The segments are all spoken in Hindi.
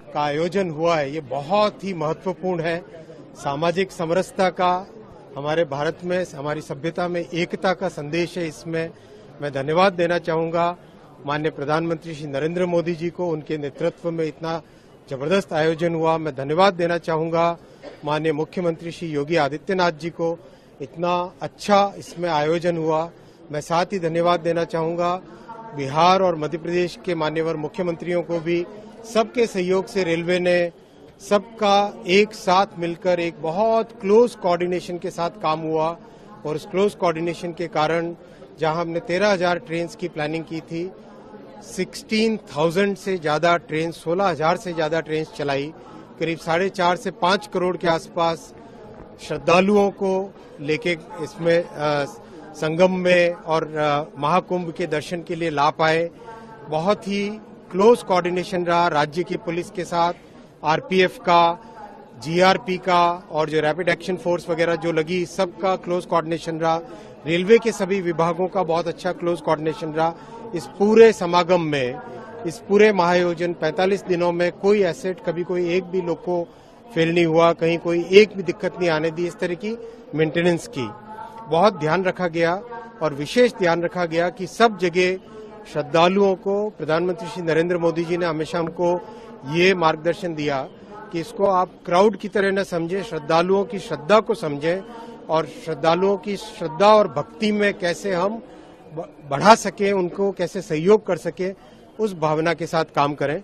का आयोजन हुआ है ये बहुत ही महत्वपूर्ण है। सामाजिक समरसता का हमारे भारत में, हमारी सभ्यता में एकता का संदेश है। इसमें मैं धन्यवाद देना चाहूंगा माननीय प्रधानमंत्री श्री नरेंद्र मोदी जी को, उनके नेतृत्व में इतना जबरदस्त आयोजन हुआ। मैं धन्यवाद देना चाहूंगा माननीय मुख्यमंत्री श्री योगी आदित्यनाथ जी को, इतना अच्छा इसमें आयोजन हुआ। मैं साथ ही धन्यवाद देना चाहूंगा बिहार और मध्य प्रदेश के मान्यवर मुख्यमंत्रियों को भी। सबके सहयोग से रेलवे ने सबका एक साथ मिलकर एक बहुत क्लोज कोऑर्डिनेशन के साथ काम हुआ और उस क्लोज कोऑर्डिनेशन के कारण जहां हमने 13,000 ट्रेन की प्लानिंग की थी, 16,000 से ज्यादा ट्रेन, 16,000 से ज्यादा ट्रेन चलाई। करीब 4.5 से 5 करोड़ के आसपास श्रद्धालुओं को लेके इसमें संगम में और महाकुंभ के दर्शन के लिए ला पाए। बहुत ही क्लोज कोऑर्डिनेशन रहा राज्य की पुलिस के साथ, आरपीएफ का, जीआरपी का और जो रैपिड एक्शन फोर्स वगैरह जो लगी, सबका क्लोज कोऑर्डिनेशन रहा। रेलवे के सभी विभागों का बहुत अच्छा क्लोज कोऑर्डिनेशन रहा। इस पूरे समागम में, इस पूरे महाआयोजन 45 दिनों में कोई एसेट, कभी कोई एक भी लोग को फेल नहीं हुआ, कहीं कोई एक भी दिक्कत नहीं आने दी। इस तरह की मेंटेनेंस की बहुत ध्यान रखा गया और विशेष ध्यान रखा गया कि सब जगह श्रद्धालुओं को, प्रधानमंत्री श्री नरेंद्र मोदी जी ने हमेशा हमको ये मार्गदर्शन दिया कि इसको आप क्राउड की तरह न समझें, श्रद्धालुओं की श्रद्धा को समझें और श्रद्धालुओं की श्रद्धा और भक्ति में कैसे हम बढ़ा सकें, उनको कैसे सहयोग कर सकें, उस भावना के साथ काम करें।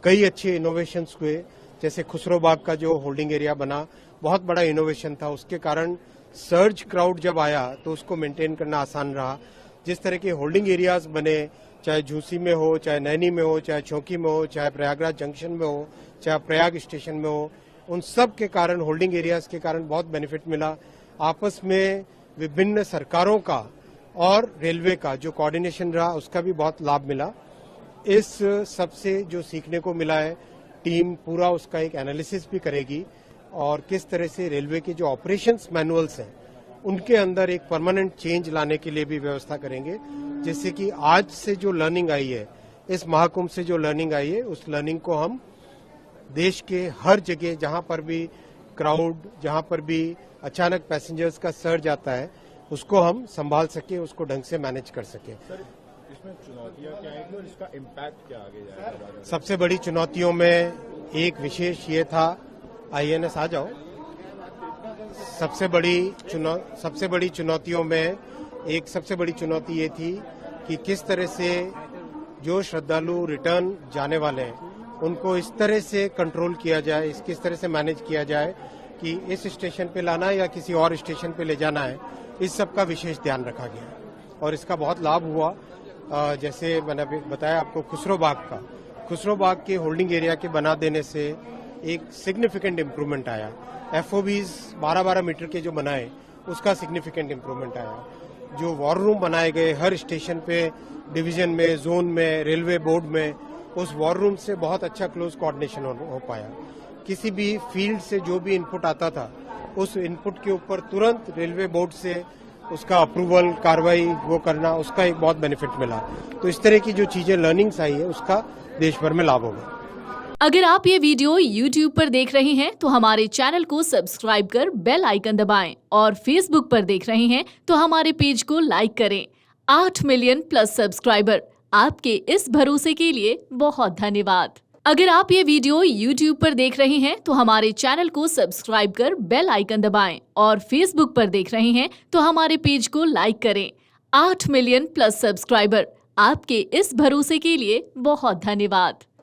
कई अच्छे इनोवेशंस हुए, जैसे खुसरो बाग का जो होल्डिंग एरिया बना, बहुत बड़ा इनोवेशन था। उसके कारण सर्ज क्राउड जब आया तो उसको मेंटेन करना आसान रहा। जिस तरह के होल्डिंग एरियाज बने, चाहे झूसी में हो, चाहे नैनी में हो, चाहे चौकी में हो, चाहे प्रयागराज जंक्शन में हो, चाहे प्रयाग स्टेशन में हो, उन सब के कारण, होल्डिंग एरियाज के कारण बहुत बेनिफिट मिला। आपस में विभिन्न सरकारों का और रेलवे का जो कोऑर्डिनेशन रहा, उसका भी बहुत लाभ मिला। इस सबसे जो सीखने को मिला है, टीम पूरा उसका एक एनालिसिस भी करेगी और किस तरह से रेलवे के जो ऑपरेशंस मैनुअल्स हैं उनके अंदर एक परमानेंट चेंज लाने के लिए भी व्यवस्था करेंगे, जिससे कि आज से जो लर्निंग आई है, इस महाकुंभ से जो लर्निंग आई है, उस लर्निंग को हम देश के हर जगह जहां पर भी क्राउड, जहां पर भी अचानक पैसेंजर्स का सर्ज आता है, उसको हम संभाल सके, उसको ढंग से मैनेज कर सके। सर, इसमें चुनौतियां क्या है और इसका इम्पैक्ट क्या आगे जाएगा? सबसे बड़ी चुनौतियों में एक विशेष ये था, आईएनएस आ जाओ, सबसे बड़ी चुनौतियों में एक सबसे बड़ी चुनौती ये थी कि किस तरह से जो श्रद्धालु रिटर्न जाने वाले हैं उनको इस तरह से कंट्रोल किया जाए, किस तरह से मैनेज किया जाए कि इस स्टेशन पे लाना है या किसी और स्टेशन पे ले जाना है। इस सब का विशेष ध्यान रखा गया और इसका बहुत लाभ हुआ। जैसे मैंने बताया आपको, खुसरो बाग के होल्डिंग एरिया के बना देने से एक सिग्निफिकेंट इम्प्रूवमेंट आया। एफओबीज 12-12 मीटर के जो बनाए, उसका सिग्निफिकेंट इम्प्रूवमेंट आया। जो वॉर रूम बनाए गए हर स्टेशन पे, डिवीजन में, जोन में, रेलवे बोर्ड में, उस वॉर रूम से बहुत अच्छा क्लोज कोऑर्डिनेशन हो पाया। किसी भी फील्ड से जो भी इनपुट आता था, उस इनपुट के ऊपर तुरंत रेलवे बोर्ड से उसका अप्रूवल, कार्रवाई वो करना, उसका एक बहुत बेनिफिट मिला। तो इस तरह की जो चीजें, लर्निंग्स आई है, उसका देश भर में लाभ होगा। अगर आप ये वीडियो YouTube पर देख रहे हैं तो हमारे चैनल को सब्सक्राइब कर बेल आइकन दबाएं और Facebook पर देख रहे हैं तो हमारे पेज को लाइक करें। 8 मिलियन प्लस सब्सक्राइबर, आपके इस भरोसे के लिए बहुत धन्यवाद। अगर आप ये वीडियो YouTube पर देख रहे हैं तो हमारे चैनल को सब्सक्राइब कर बेल आइकन दबाएं और Facebook पर देख रहे हैं तो हमारे पेज को लाइक करें। 8 मिलियन प्लस सब्सक्राइबर, आपके इस भरोसे के लिए बहुत धन्यवाद।